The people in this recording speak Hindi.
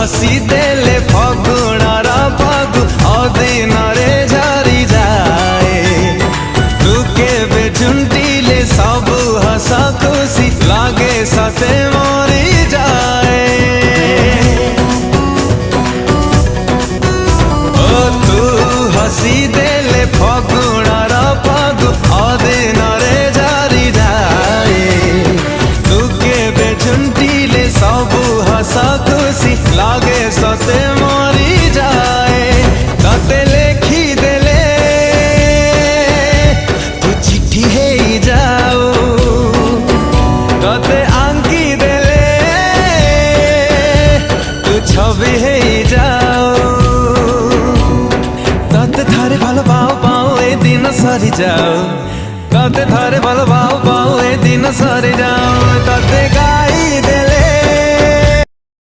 हसी देले फगुणार फगु अदिन रे झरी जाए तू केबे झुंटिले सब हस खुशी लागे सते मरी जाए ओ तू हसी देले फगुणार फगु अदिन रे झरी जाए तू केबे झुंटिले सब हस खुशी लागे सते मरी जाए तते लेखी देले तू चिट्ठी हे जाओ तते आंकी देले तू छवि हे जाओ तते थारे भालो पाओ पाओ ए दिन सरी जाओ तते थारे भालो पाओ पाओ ए दिन सरी जाओ तते गाई